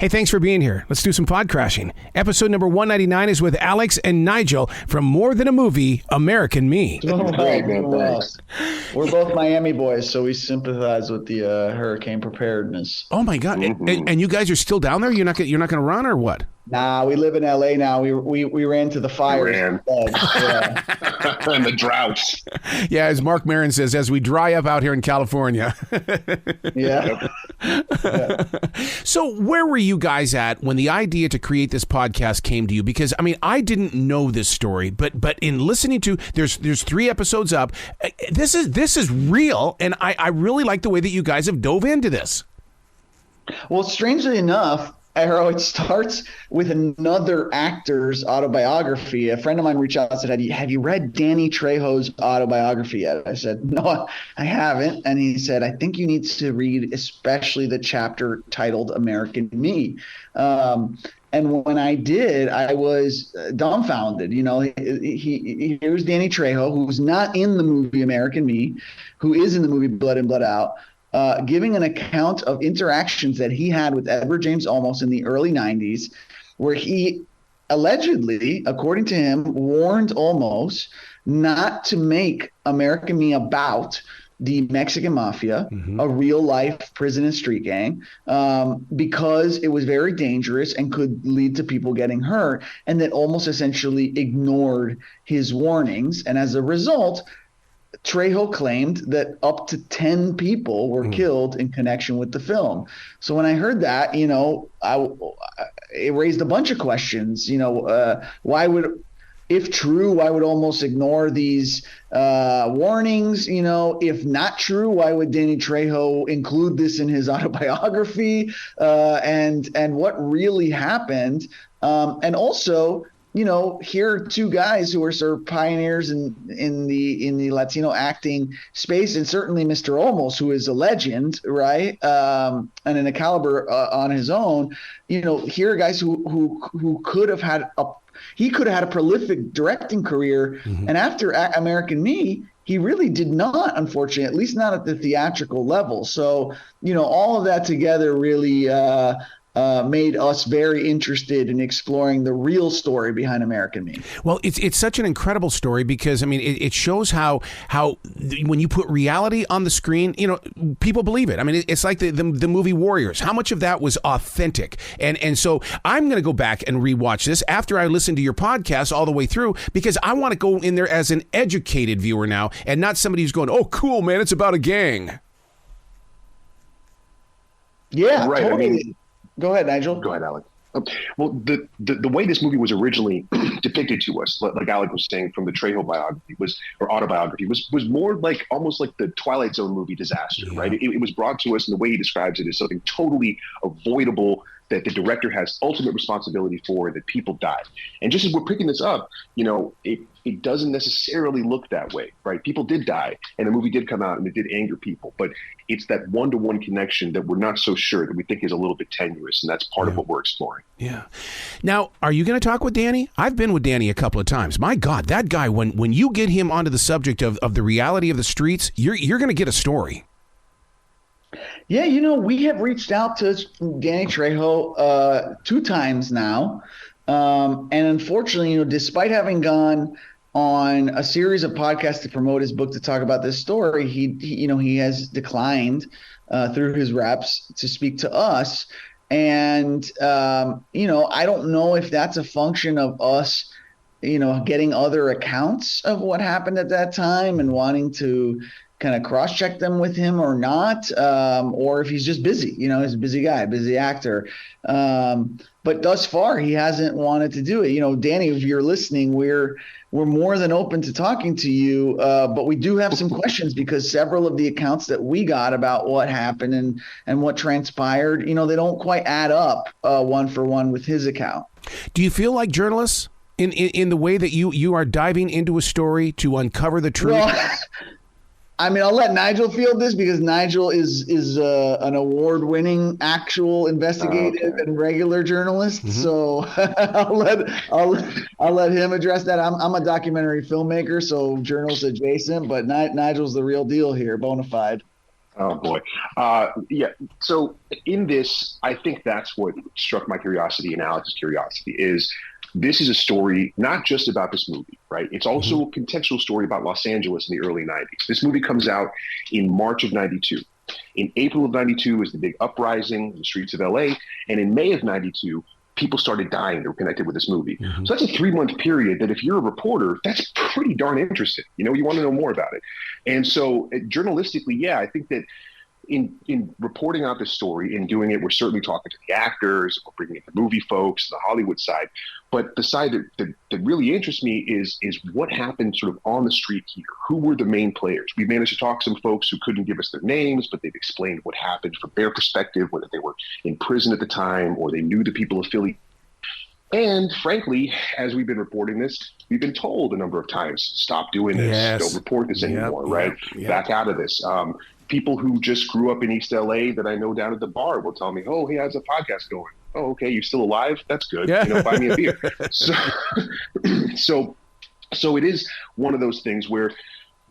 Hey, thanks for being here. Let's do some pod crashing. Episode number 199 is with Alex and Nigel from More Than a Movie, American Me. Great, man. Thanks. We're both Miami boys, so we sympathize with the hurricane preparedness. Oh my God! And you guys are still down there? You're not going to run or what? Nah, we live in LA now. We ran to the fires. Yeah. And the droughts. Yeah, as Mark Maron says, as we dry up out here in California. Yeah. So where were you guys at when the idea to create this podcast came to you? Because, I mean, I didn't know this story, but in listening to, there's 3 episodes up. This is real, and I really like the way that you guys have dove into this. Well, strangely enough, Arrow, it starts with another actor's autobiography. A friend of mine reached out and said, have you read Danny Trejo's autobiography yet? I said, no, I haven't. And he said, I think you need to read especially the chapter titled American Me. And when I did, I was dumbfounded. You know, here's Danny Trejo, who's not in the movie American Me, who is in the movie Blood In, Blood Out, giving an account of interactions that he had with Edward James Olmos in the early 90s, where he allegedly, according to him, warned Olmos not to make American Me about the Mexican Mafia, a real-life prison and street gang, because it was very dangerous and could lead to people getting hurt, and that Olmos essentially ignored his warnings. And as a result, Trejo claimed that up to 10 people were killed in connection with the film. So when I heard that, you know, it raised a bunch of questions. You know, if true, why would Olmos ignore these warnings? You know, if not true, why would Danny Trejo include this in his autobiography? And what really happened? And also, you know, here are 2 guys who are sort of pioneers in the Latino acting space, and certainly Mr. Olmos, who is a legend, right? And in a caliber on his own. You know, here are guys who could have had a prolific directing career, and after American Me, he really did not, unfortunately, at least not at the theatrical level. So, you know, all of that together really made us very interested in exploring the real story behind American Me. Well, it's such an incredible story because, I mean, it shows how when you put reality on the screen, you know, people believe it. I mean, it's like the movie Warriors. How much of that was authentic? And so I'm going to go back and rewatch this after I listen to your podcast all the way through, because I want to go in there as an educated viewer now and not somebody who's going, oh, cool, man, it's about a gang. Yeah, right. totally. I mean, go ahead, Nigel. Go ahead, Alex. Well, the way this movie was originally depicted to us, like Alex was saying, from the Trejo biography autobiography, was more like almost like the Twilight Zone movie Disaster, right? It was brought to us, and the way he describes it is something totally avoidable that the director has ultimate responsibility for, that people died. And just as we're picking this up, you know, it doesn't necessarily look that way, right? People did die, and the movie did come out, and it did anger people. But it's that one-to-one connection that we're not so sure, that we think is a little bit tenuous, and that's part of what we're exploring. Yeah. Now, are you going to talk with Danny? I've been with Danny a couple of times. My God, that guy, when you get him onto the subject of the reality of the streets, you're going to get a story. Yeah, you know, we have reached out to Danny Trejo 2 times now. And unfortunately, you know, despite having gone on a series of podcasts to promote his book, to talk about this story, he has declined through his reps to speak to us. And, you know, I don't know if that's a function of us, you know, getting other accounts of what happened at that time and wanting to kind of cross-check them with him or not, or if he's just busy. You know, he's a busy guy, busy actor. But thus far, he hasn't wanted to do it. You know, Danny, if you're listening, we're more than open to talking to you, but we do have some questions, because several of the accounts that we got about what happened and what transpired, you know, they don't quite add up one for one with his account. Do you feel like journalists in the way that you are diving into a story to uncover the truth? Well, I mean, I'll let Nigel field this, because Nigel is an award-winning actual investigative and regular journalist. So I'll let him address that. I'm a documentary filmmaker, so journalist adjacent, but Nigel's the real deal here, bona fide. Oh boy. Yeah. So in this, I think that's what struck my curiosity and Alex's curiosity is this is a story not just about this movie, right? It's also a contextual story about Los Angeles in the early 90s. This movie comes out in March of 92. In April of 92 is the big uprising in the streets of LA. And in May of 92, people started dying that were connected with this movie. So that's a 3-month period that if you're a reporter, that's pretty darn interesting. You know, you want to know more about it. And so journalistically, yeah, I think that in reporting out this story and doing it, we're certainly talking to the actors, we're bringing in the movie folks, the Hollywood side. But the side that really interests me is what happened sort of on the street here. Who were the main players? We managed to talk to some folks who couldn't give us their names, but they've explained what happened from their perspective, whether they were in prison at the time or they knew the people affiliated. And frankly, as we've been reporting this, we've been told a number of times, stop doing this, don't report this anymore, right? Back out of this. People who just grew up in East LA that I know down at the bar will tell me, oh, he has a podcast going. Oh, okay, you're still alive? That's good. You know, buy me a beer. So it is one of those things where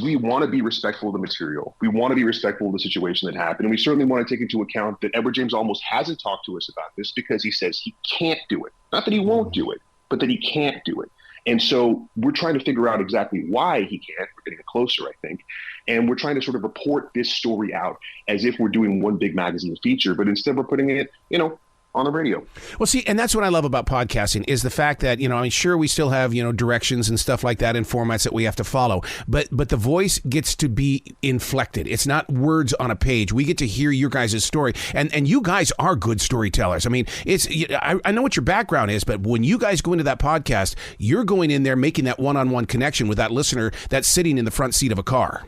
we want to be respectful of the material. We want to be respectful of the situation that happened. And we certainly want to take into account that Edward James Olmos hasn't talked to us about this because he says he can't do it. Not that he won't do it, but that he can't do it. And so we're trying to figure out exactly why he can't. We're getting closer, I think. And we're trying to sort of report this story out as if we're doing one big magazine feature, but instead we're putting it, you know, on the radio. Well, see, and that's what I love about podcasting is the fact that, you know, I mean, sure, we still have, you know, directions and stuff like that and formats that we have to follow, but the voice gets to be inflected. It's not words on a page. We get to hear your guys' story, and you guys are good storytellers. I mean, I know what your background is, but when you guys go into that podcast, you're going in there making that one-on-one connection with that listener that's sitting in the front seat of a car.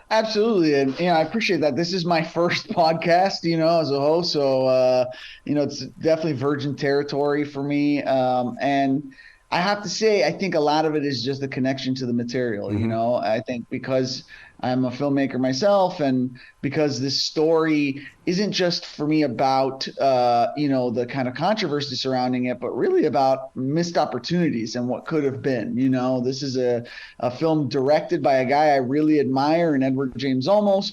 Absolutely. And, you know, I appreciate that. This is my first podcast, you know, as a host. So, you know, it's definitely virgin territory for me. And I have to say, I think a lot of it is just the connection to the material, you know, I think because I'm a filmmaker myself and because this story isn't just for me about, you know, the kind of controversy surrounding it, but really about missed opportunities and what could have been. You know, this is a film directed by a guy I really admire in Edward James Olmos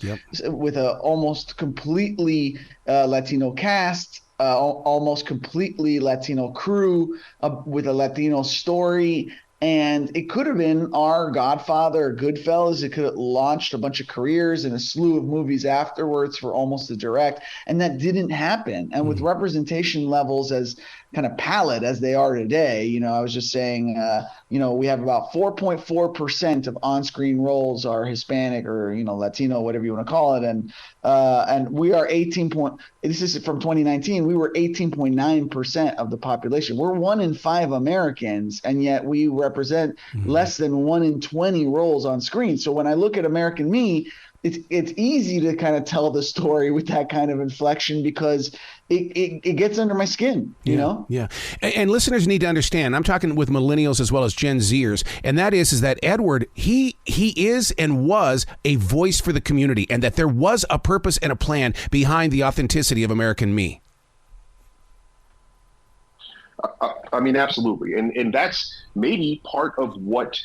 with a almost completely Latino cast. Almost completely Latino crew with a Latino story. And it could have been our Godfather or Goodfellas. It could have launched a bunch of careers and a slew of movies afterwards for Olmos to direct. And that didn't happen. And with representation levels as kind of pallid as they are today, you know, I was just saying, you know, we have about 4.4% of on-screen roles are Hispanic or, you know, Latino, whatever you want to call it. And we are this is from 2019, we were 18.9% of the population. We're 1 in 5 Americans, and yet we represent less than 1 in 20 roles on screen. So when I look at American Me, it's easy to kind of tell the story with that kind of inflection because it gets under my skin, you know? Yeah. And listeners need to understand, I'm talking with millennials as well as Gen Zers, and that is that Edward, he is and was a voice for the community, and that there was a purpose and a plan behind the authenticity of American Me. I mean, absolutely. And that's maybe part of what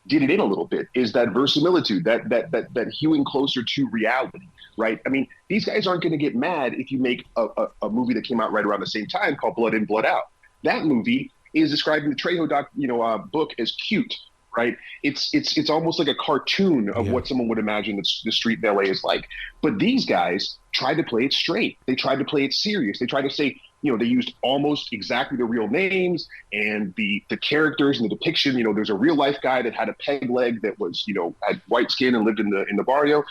did it in a little bit is that verisimilitude, that hewing closer to reality, right? I mean, these guys aren't going to get mad if you make a movie that came out right around the same time called Blood In, Blood Out. That movie is described in the Trejo book as cute, right? It's almost like a cartoon of what someone would imagine the street in LA is like. But these guys tried to play it straight. They tried to play it serious. They tried to say, you know, they used almost exactly the real names and the characters and the depiction. You know, there's a real life guy that had a peg leg that was, you know, had white skin and lived in the barrio.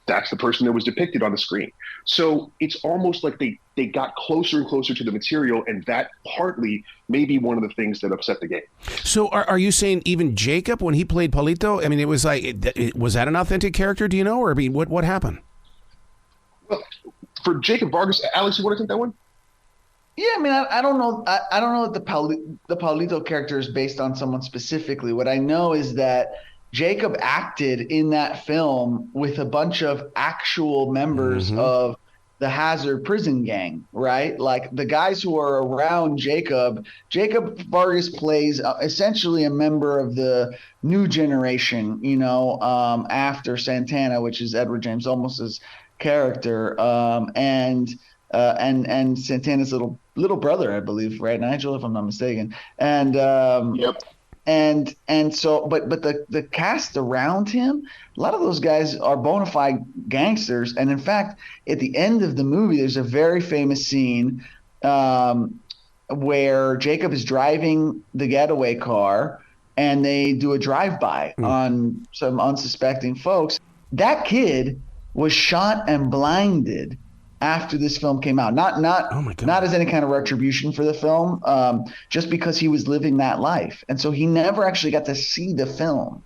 That's the person that was depicted on the screen. So it's almost like they got closer and closer to the material, and that partly may be one of the things that upset the game. So are you saying even Jacob, when he played Paulito, I mean, it was like, was that an authentic character, do you know? Or I mean, what happened? Well, for Jacob Vargas, Alex, you want to take that one? Yeah, I mean, I don't know. I don't know that the Paulito character is based on someone specifically. What I know is that Jacob acted in that film with a bunch of actual members of the Hazard prison gang, right? Like the guys who are around Jacob. Jacob Vargas plays essentially a member of the new generation, after Santana, which is Edward James Olmos's character, and Santana's little brother, I believe, right, Nigel, if I'm not mistaken, and Yep. And so, but the cast around him, a lot of those guys are bona fide gangsters. And in fact, at the end of the movie, there's a very famous scene where Jacob is driving the getaway car, and they do a drive-by on some unsuspecting folks. That kid was shot and blinded after this film came out, not as any kind of retribution for the film, just because he was living that life. And so he never actually got to see the film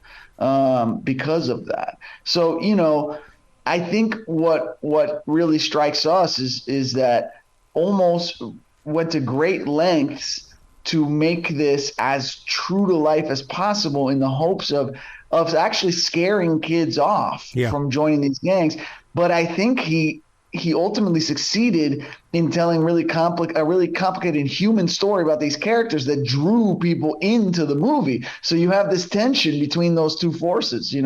because of that. So, I think what really strikes us is that Olmos went to great lengths to make this as true to life as possible in the hopes of actually scaring kids off from joining these gangs. But I think he ultimately succeeded in telling a really complicated human story about these characters that drew people into the movie. So you have this tension between those two forces,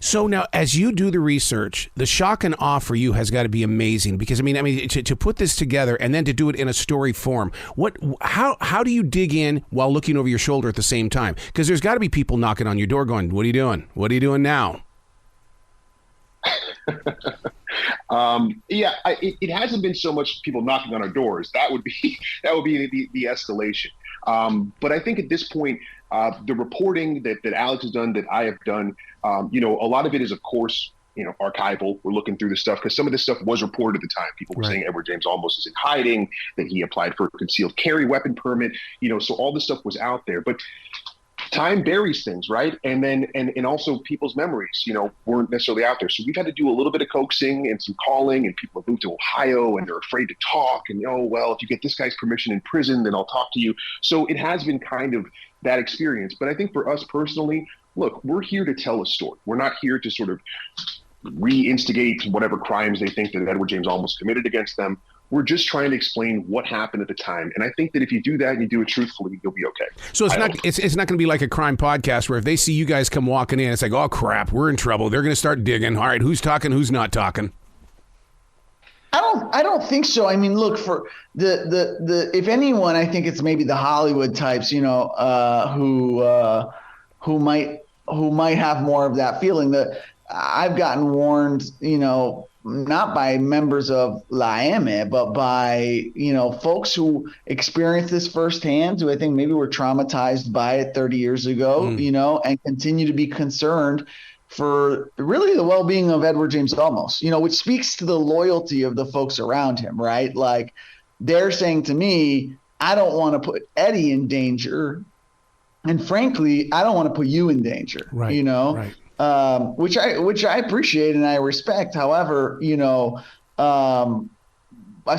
So now, as you do the research, the shock and awe for you has got to be amazing, because I mean, to put this together and then to do it in a story form. How do you dig in while looking over your shoulder at the same time? Because there's got to be people knocking on your door, going, "What are you doing? What are you doing now?" It hasn't been so much people knocking on our doors. That would be the escalation. But I think at this point, the reporting that Alex has done, that I have done, a lot of it is, of course, archival. We're looking through the stuff because some of this stuff was reported at the time. People were saying Edward James Olmos is in hiding, that he applied for a concealed carry weapon permit, so all this stuff was out there. But time buries things, right? And also people's memories, weren't necessarily out there. So we've had to do a little bit of coaxing and some calling, and people have moved to Ohio and they're afraid to talk. And, if you get this guy's permission in prison, then I'll talk to you. So it has been kind of that experience. But I think for us personally, look, we're here to tell a story. We're not here to sort of reinstigate whatever crimes they think that Edward James Olmos committed against them. We're just trying to explain what happened at the time. And I think that if you do that and you do it truthfully, you'll be okay. So it's not going to be like a crime podcast where if they see you guys come walking in, it's like, oh, crap, we're in trouble. They're going to start digging. All right, who's talking, who's not talking? I don't think so. I mean, look, for the if anyone, I think it's maybe the Hollywood types, who might have more of that feeling. That I've gotten warned, not by members of La M, but by, folks who experienced this firsthand, who I think maybe were traumatized by it 30 years ago, and continue to be concerned for really the well-being of Edward James Olmos, which speaks to the loyalty of the folks around him, right? Like they're saying to me, I don't want to put Eddie in danger. And frankly, I don't want to put you in danger, right. Which I appreciate and I respect. However, as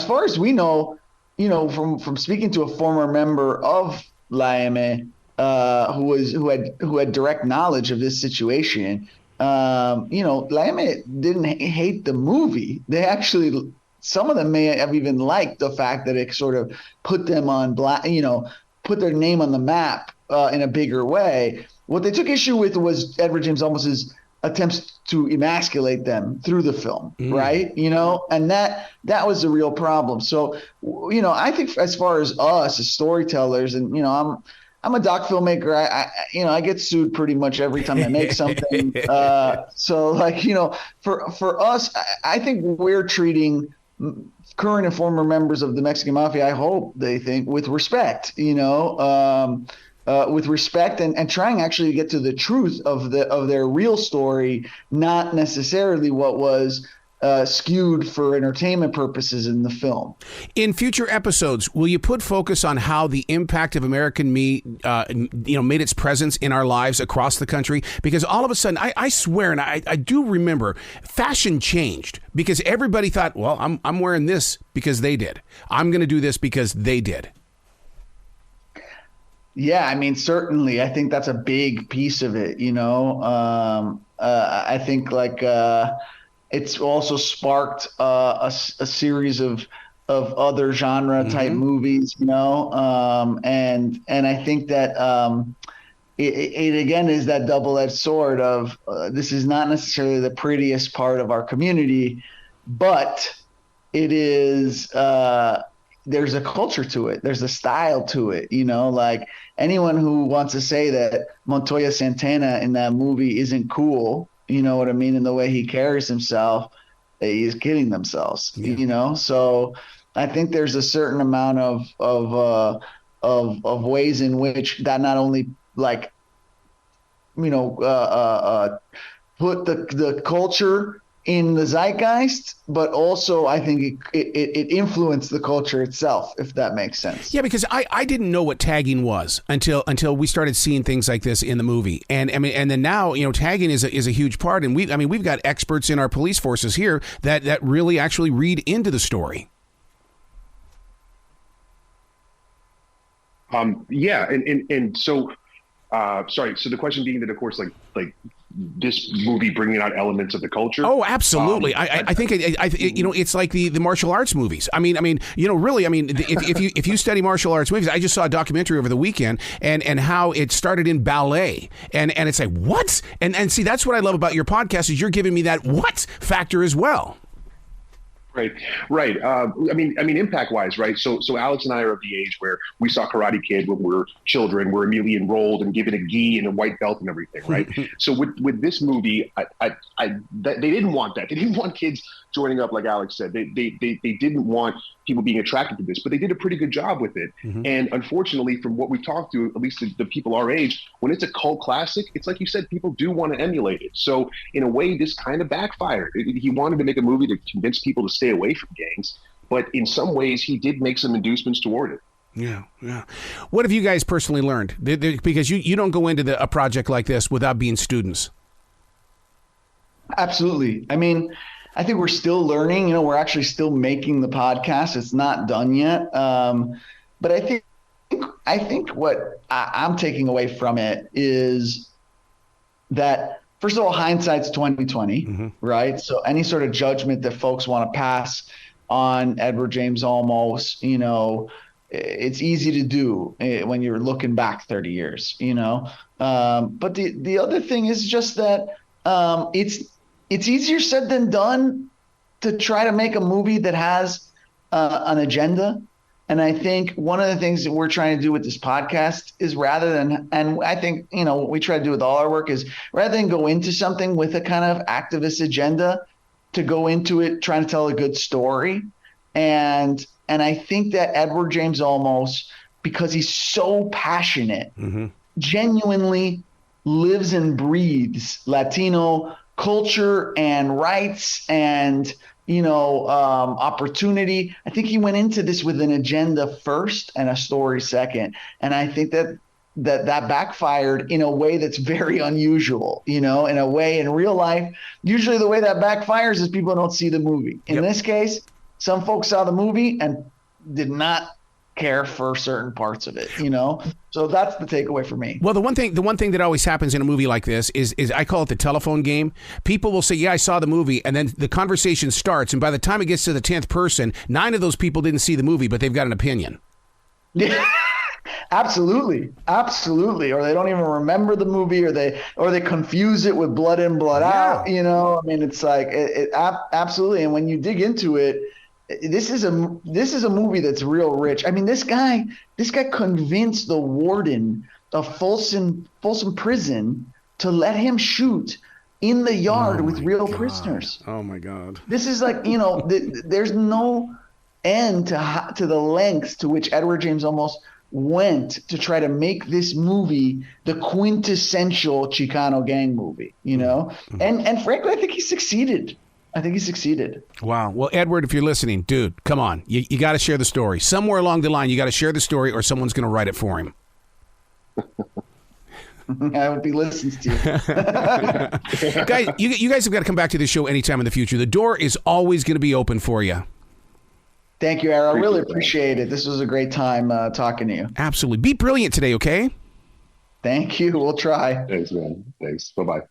far as we know, from speaking to a former member of La M, who had direct knowledge of this situation, La M didn't hate the movie. They actually, some of them may have even liked the fact that it sort of put them on put their name on the map in a bigger way. What they took issue with was Edward James Olmos's attempts to emasculate them through the film, right? And that was the real problem. So, I think as far as us as storytellers, and I'm a doc filmmaker. I get sued pretty much every time I make something. So for us, I think we're treating current and former members of the Mexican Mafia, I hope they think, with respect, with respect and trying actually to get to the truth of their real story, not necessarily what was skewed for entertainment purposes in the film. In future episodes, will you put focus on how the impact of American Me, made its presence in our lives across the country? Because all of a sudden, I swear, and I do remember, fashion changed because everybody thought, well, I'm wearing this because they did. I'm going to do this because they did. Yeah, I mean, certainly. I think that's a big piece of it, I think it's also sparked a series of other genre type movies, you know, and I think that it again is that double-edged sword of this is not necessarily the prettiest part of our community, but it is there's a culture to it. There's a style to it, you know, like anyone who wants to say that Montoya Santana in that movie isn't cool, you know what I mean, in the way he carries himself, is kidding themselves, you know? So I think there's a certain amount of ways in which that not only like, you know, put the culture in the zeitgeist, but also I think it influenced the culture itself, if that makes sense. Yeah, because I didn't know what tagging was until we started seeing things like this in the movie, and I mean, and then now, you know, tagging is a huge part, and we've got experts in our police forces here that really actually read into the story. Yeah, and so sorry. So the question being that, of course, like this movie bringing out elements of the culture. Oh, absolutely. I think you know, it's like the martial arts movies. I mean, you know, really, I mean, if you study martial arts movies, I just saw a documentary over the weekend and how it started in ballet, and it's like, what? And see, that's what I love about your podcast, is you're giving me that what factor as well. Right. I mean, impact-wise, right? So Alex and I are of the age where we saw Karate Kid when we were children. We're immediately enrolled and given a gi and a white belt and everything, right? So with this movie, they didn't want that. They didn't want kids joining up, like Alex said. They didn't want people being attracted to this, but they did a pretty good job with it. And unfortunately, from what we've talked to, at least the people our age, when it's a cult classic, it's like you said, people do want to emulate it. So in a way, this kind of backfired. He wanted to make a movie to convince people to stay away from gangs, but in some ways, he did make some inducements toward it. Yeah. What have you guys personally learned? Because you don't go into a project like this without being students. Absolutely. I mean, I think we're still learning. You know, we're actually still making the podcast. It's not done yet. But I think what I'm taking away from it is that, first of all, hindsight's 2020, right? So any sort of judgment that folks want to pass on Edward James Olmos, you know, it's easy to do when you're looking back 30 years, you know. But the other thing is just that it's easier said than done to try to make a movie that has an agenda. And I think one of the things that we're trying to do with this podcast is and I think, you know, what we try to do with all our work is, rather than go into something with a kind of activist agenda, to go into it trying to tell a good story. And I think that Edward James Olmos, because he's so passionate, genuinely lives and breathes Latino culture and rights and, you know, opportunity. I think he went into this with an agenda first and a story second. And I think that backfired in a way that's very unusual, you know, in a way in real life. Usually the way that backfires is people don't see the movie. In this case, some folks saw the movie and did not care for certain parts of it, you know? So that's the takeaway for me. Well, the one thing that always happens in a movie like this is I call it the telephone game. People will say, yeah, I saw the movie, and then the conversation starts, and by the time it gets to the 10th person, 9 of those people didn't see the movie, but they've got an opinion. Yeah. Absolutely. Or they don't even remember the movie, or they confuse it with Blood In, Blood Out, you know? I mean, it's like absolutely. And when you dig into it, this is a movie that's real rich. I mean, this guy convinced the warden of Folsom Prison to let him shoot in the yard with real prisoners. Oh my God. This is like, you know, there's no end to the lengths to which Edward James almost went to try to make this movie the quintessential Chicano gang movie, you know? And frankly, I think he succeeded. Wow. Well, Edward, if you're listening, dude, come on. You got to share the story. Somewhere along the line, you got to share the story, or someone's going to write it for him. I hope he listens to you. Guys, you guys have got to come back to this show anytime in the future. The door is always going to be open for you. Thank you, Ara. I really appreciate it. This was a great time talking to you. Absolutely. Be brilliant today, okay? Thank you. We'll try. Thanks, man. Thanks. Bye-bye.